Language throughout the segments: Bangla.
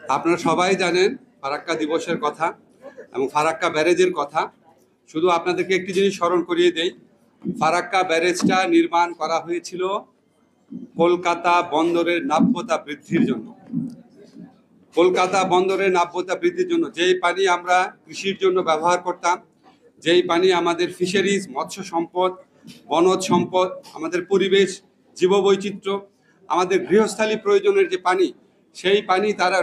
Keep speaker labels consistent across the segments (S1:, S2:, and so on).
S1: আপনারা সবাই জানেন ফারাক্কা দিবসের কথা এবং ফারাক্কা ব্যারেজের কথা। শুধু আপনাদেরকে একটি জিনিস স্মরণ করিয়ে দেই, ফারাক্কা ব্যারেজটা নির্মাণ করা হয়েছিল কলকাতা বন্দরের নাব্যতা বৃদ্ধির জন্য। কলকাতা বন্দরের নাব্যতা বৃদ্ধির জন্য যেই পানি আমরা কৃষির জন্য ব্যবহার করতাম, যেই পানি আমাদের ফিশারিজ, মৎস্য সম্পদ, বনজ সম্পদ, আমাদের পরিবেশ, জীববৈচিত্র্য, আমাদের গৃহস্থালী প্রয়োজনের যে পানি, সেই পানি তারা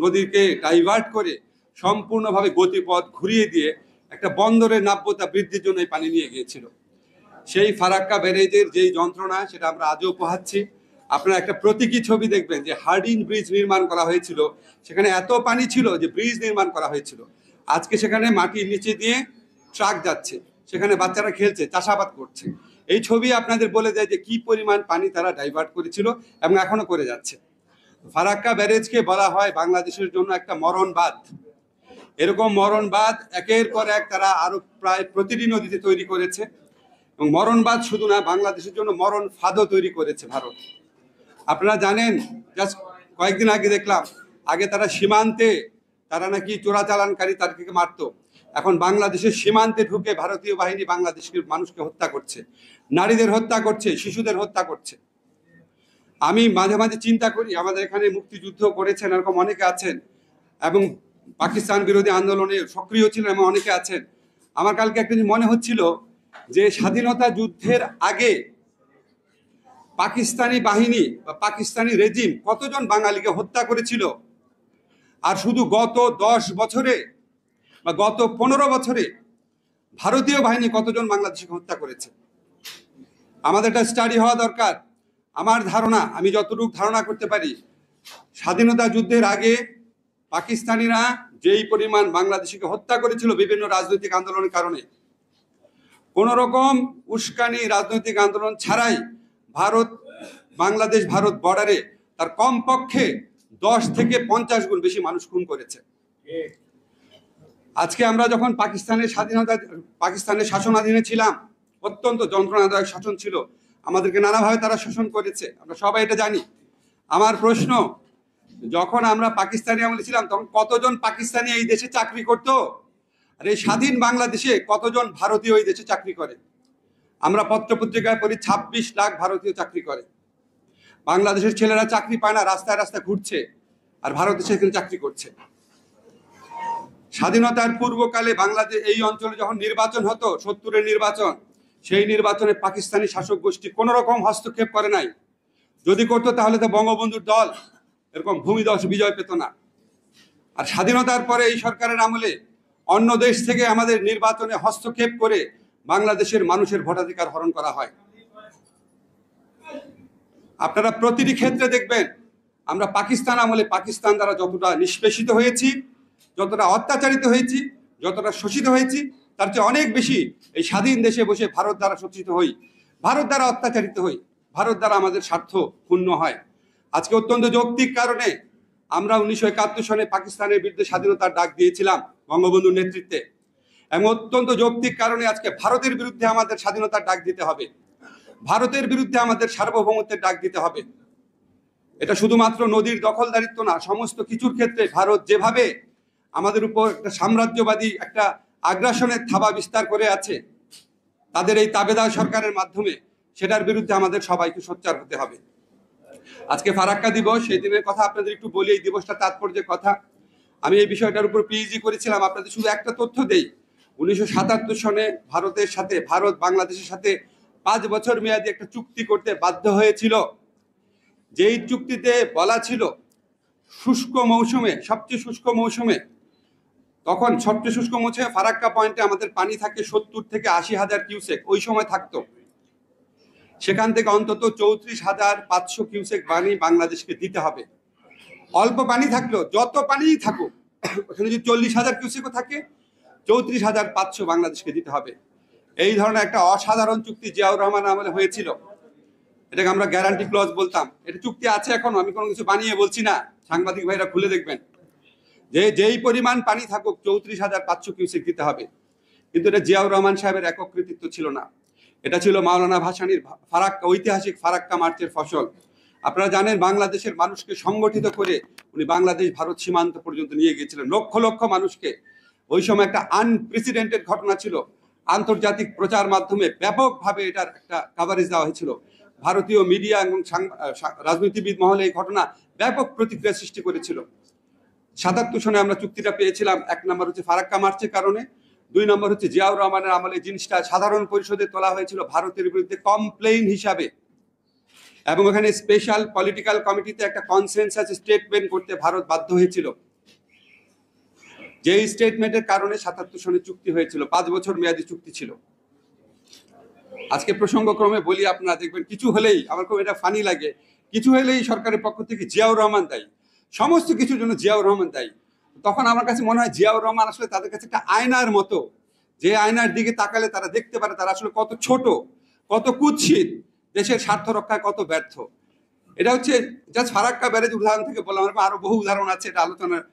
S1: নদীকে ডাইভার্ট করে সম্পূর্ণভাবে গতিপথ ঘুরিয়ে দিয়ে একটা বন্দরের নাব্যতা বৃদ্ধির জন্য এই পানি নিয়ে গিয়েছিল। সেই ফারাক্কা ব্যারেজের যেই যন্ত্রণা, সেটা আমরা আজও পোহাচ্ছি। আপনারা একটা প্রতীকী ছবি দেখবেন যে হার্ডিন ব্রিজ নির্মাণ করা হয়েছিল, সেখানে এত পানি ছিল যে ব্রিজ নির্মাণ করা হয়েছিল। আজকে সেখানে মাটির নিচে দিয়ে ট্রাক যাচ্ছে, সেখানে বাচ্চারা খেলছে, চাষাবাদ করছে। এই ছবি আপনাদের বলে দেয় যে কি পরিমাণ পানি তারা ডাইভার্ট করেছিল এবং এখনো করে যাচ্ছে। ফারাক্কা ব্যারেজকে বলা হয় বাংলাদেশের জন্য একটা মরণ বাঁধ। এরকম মরণ বাঁধ একের পর এক তারা আরো প্রায় প্রতিটি নদীতে তৈরি করেছে এবং মরণ বাঁধ শুধু না, বাংলাদেশের জন্য মরণ ফাঁদও তৈরি করেছে ভারত। আপনারা জানেন, জাস্ট কয়েকদিন আগে দেখলাম, আগে তারা সীমান্তে তারা নাকি চোরাচালানকারী তাদেরকে মারত, এখন বাংলাদেশের সীমান্তে ঢুকে ভারতীয় বাহিনী বাংলাদেশের মানুষকে হত্যা করছে, নারীদের হত্যা করছে, শিশুদের হত্যা করছে। আমি মাঝে মাঝে চিন্তা করি, আমাদের এখানে মুক্তিযুদ্ধ করেছেন এরকম অনেকে আছেন এবং পাকিস্তান বিরোধী আন্দোলনে সক্রিয় ছিলেন এবং অনেকে আছেন। আমার কালকে একটা মনে হচ্ছিল যে স্বাধীনতা যুদ্ধের আগে পাকিস্তানি বাহিনী বা পাকিস্তানি রেজিম কতজন বাঙালিকে হত্যা করেছিল, আর শুধু গত 10 বছরে বা গত 15 বছরে ভারতীয় বাহিনী কতজন বাংলাদেশকে হত্যা করেছে। আমাদের একটা স্টাডি হওয়া দরকার। আমার ধারণা, আমি যতটুকু ধারণা করতে পারি, স্বাধীনতা যুদ্ধের আগে পাকিস্তানিরা যেই পরিমাণ বাংলাদেশিকে হত্যা করেছিল বিভিন্ন রাজনৈতিক আন্দোলনের কারণে, কোন রকম উস্কানি রাজনৈতিক আন্দোলন ছাড়াই ভারত বাংলাদেশ ভারত বর্ডারে তার কমপক্ষে 10 থেকে 50 গুণ বেশি মানুষ খুন করেছে। আজকে আমরা যখন পাকিস্তানের শাসনাধীনে ছিলাম, অত্যন্ত যন্ত্রণাদায়ক শাসন ছিল, আমাদেরকে নানাভাবে তারা শোষণ করেছে, আমরা সবাই এটা জানি। আমার প্রশ্ন, যখন আমরা পাকিস্তানি আমলে ছিলাম তখন কতজন পাকিস্তানি এই দেশে চাকরি করত, আর এই স্বাধীন বাংলাদেশে কতজন ভারতীয় এই দেশে চাকরি করে? আমরা পত্রপত্রিকায় পড়ি 26 লাখ ভারতীয় চাকরি করে। বাংলাদেশের ছেলেরা চাকরি পায় না, রাস্তায় রাস্তায় ঘুরছে, আর ভারতে সেখানে চাকরি করছে। স্বাধীনতার পূর্বকালে বাংলাদেশ এই অঞ্চলে যখন নির্বাচন হতো, 70-এর নির্বাচন, সেই নির্বাচনে পাকিস্তানি শাসক গোষ্ঠী কোন রকম হস্তক্ষেপ করে নাই। যদি করতো তাহলে তো বঙ্গবন্ধুর দল এরকম ভূমিধস বিজয় পেত না। আর স্বাধীনতার পরে এই সরকারের আমলে অন্য দেশ থেকে আমাদের নির্বাচনে হস্তক্ষেপ করে বাংলাদেশের মানুষের ভোটাধিকার হরণ করা হয়। আপনারা প্রতিটি ক্ষেত্রে দেখবেন, আমরা পাকিস্তান আমলে পাকিস্তান দ্বারা যতটা নিষ্পেষিত হয়েছি, যতটা অত্যাচারিত হয়েছি, যতটা শোষিত হয়েছি, তার চেয়ে অনেক বেশি এই স্বাধীন দেশে বসে ভারত দ্বারা শোষিত হই, ভারত দ্বারা অত্যাচারিত হই, ভারত দ্বারা আমাদের স্বার্থ ক্ষুণ্ণ হয়। আজকে অত্যন্ত যৌক্তিক কারণে আমরা 1971 সনে পাকিস্তানের বিরুদ্ধে স্বাধীনতার ডাক দিয়েছিলাম বঙ্গবন্ধুর নেতৃত্বে, এবং অত্যন্ত যৌক্তিক কারণে আজকে ভারতের বিরুদ্ধে আমাদের স্বাধীনতার ডাক দিতে হবে, ভারতের বিরুদ্ধে আমাদের সার্বভৌমত্বের ডাক দিতে হবে। এটা শুধুমাত্র নদীর দখলদারিত্ব না, সমস্ত কিছুর ক্ষেত্রে ভারত যেভাবে আমাদের উপর একটা সাম্রাজ্যবাদী একটা আগ্রাসনের থাবা বিস্তার করে আছে তাদের এই তাবেদার সরকারের মাধ্যমে, সেটার বিরুদ্ধে আমাদের সবাইকে সোচ্চার হতে হবে। আজকে ফারাক্কা দিবস, সেই দিনের কথা আপনাদের একটু বলি, এই দিবসটা তাৎপর্যের কথা। আমি এই বিষয়টার উপর পিএইচডি করেছিলাম। আপনাদের শুধু একটা তথ্য দেই, 1977 সনে ভারত বাংলাদেশের সাথে 5 বছর মেয়াদী একটা চুক্তি করতে বাধ্য হয়েছিল, যেই চুক্তিতে বলা ছিল শুষ্ক মৌসুমে, সবচেয়ে শুষ্ক মৌসুমে, তখন সবচেয়ে শুষ্ক মৌসুমে ফারাক্কা পয়েন্টে আমাদের পানি থাকে 70 থেকে 80 হাজার কিউসেক, ওই সময় থাকতো। সেখান থেকে অন্তত 34,500 কিউসেক পানি বাংলাদেশকে দিতে হবে। অল্প পানি থাকলেও, যত পানিই থাকুক, ওখানে যদি 40,000 কিউসেকও থাকে, 34,500 বাংলাদেশকে দিতে হবে। এই ধরনের একটা অসাধারণ চুক্তি জিয়াউর রহমান আমলে হয়েছিল, এটাকে আমরা গ্যারান্টি ক্লজ বলতাম। এটা চুক্তি আছে এখনো, আমি কোনো কিছু বানিয়ে বলছি না, সাংবাদিক ভাইরা খুলে দেখবেন যে যেই পরিমাণ পানি থাকুক 34,500 কিউসেক দিতে হবে। কিন্তু এটা জিয়াউর রহমান সাহেবের একক কৃতিত্ব ছিল না, এটা ছিল মাওলানা ভাসানীর ঐতিহাসিক ফারাক্কা মার্চের ফসল। আপনারা জানেন বাংলাদেশের মানুষকে সংগঠিত করে উনি বাংলাদেশ ভারত সীমান্ত পর্যন্ত নিয়ে গিয়েছিলেন, লক্ষ লক্ষ মানুষকে। ওই সময় একটা আনপ্রেসিডেন্টেড ঘটনা ছিল, আন্তর্জাতিক প্রচার মাধ্যমে ব্যাপকভাবে এটার একটা কাভারেজ দেওয়া হয়েছিল। ভারতীয় মিডিয়া এবং রাজনীতিবিদ মহলে এই ঘটনা ব্যাপক প্রতিক্রিয়া সৃষ্টি করেছিল। ৭৭ সনে আমরা চুক্তিটা পেয়েছিলাম। ১ নম্বর হচ্ছে ফারাক্কা মার্চের কারণে, ২ নম্বর হচ্ছে জিয়াউর রহমানের আমলে জিনিসটা সাধারণ পরিষদে তোলা হয়েছিল ভারতের বিরুদ্ধে কমপ্লেইন হিসাবে, এবং ওখানে স্পেশাল পলিটিক্যাল কমিটিতে একটা কনসেনসাস স্টেটমেন্ট করতে ভারত বাধ্য হয়েছিল। যেই স্টেটমেন্টের কারণে ৭৭ সনে চুক্তি হয়েছিল, ৫ বছর মেয়াদী চুক্তি ছিল। আজকে প্রসঙ্গক্রমে বলি, আপনারা দেখবেন কিছু হলেই, আমার খুব এটা ফানি লাগে, কিছু হলেই সরকারের পক্ষ থেকে জিয়াউর রহমান দায়ী, সমস্ত কিছুর জন্য জিয়াউর রহমান দায়ী। তখন আমার কাছে মনে হয় জিয়াউর রহমান আসলে তাদের কাছে একটা আয়নার মতো, যে আয়নার দিকে তাকালে তারা দেখতে পারে তারা আসলে কত ছোট, কত কুৎসিত, দেশের স্বার্থ রক্ষায় কত ব্যর্থ। এটা হচ্ছে জাস্ট ফারাক্কা ব্যারেজ উদাহরণ থেকে বললাম, আরো বহু উদাহরণ আছে, এটা আলোচনার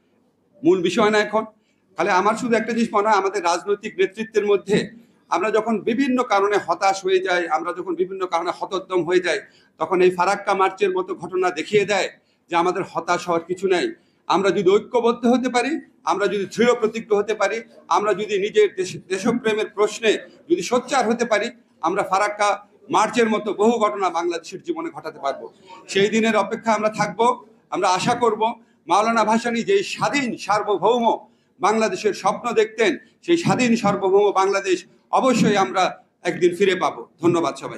S1: মূল বিষয় না এখন। তাহলে আমার শুধু একটা জিনিস মনে হয়, আমাদের রাজনৈতিক নেতৃত্বের মধ্যে আমরা যখন বিভিন্ন কারণে হতাশ হয়ে যাই, আমরা যখন বিভিন্ন কারণে হতোদ্যম হয়ে যাই, তখন এই ফারাক্কা মার্চের মতো ঘটনা দেখিয়ে দেয় যে আমাদের হতাশ হওয়ার কিছু নাই। আমরা যদি ঐক্যবদ্ধ হতে পারি, আমরা যদি দৃঢ় প্রতিজ্ঞ হতে পারি, আমরা যদি নিজের দেশপ্রেমের প্রশ্নে যদি সোচ্চার হতে পারি, আমরা ফারাক্কা মার্চের মতো বহু ঘটনা বাংলাদেশের জীবনে ঘটাতে পারবো। সেই দিনের অপেক্ষা আমরা থাকবো। আমরা আশা করব মাওলানা ভাসানী যেই স্বাধীন সার্বভৌম বাংলাদেশের স্বপ্ন দেখতেন, সেই স্বাধীন সার্বভৌম বাংলাদেশ অবশ্যই আমরা একদিন ফিরে পাবো। ধন্যবাদ সবাই।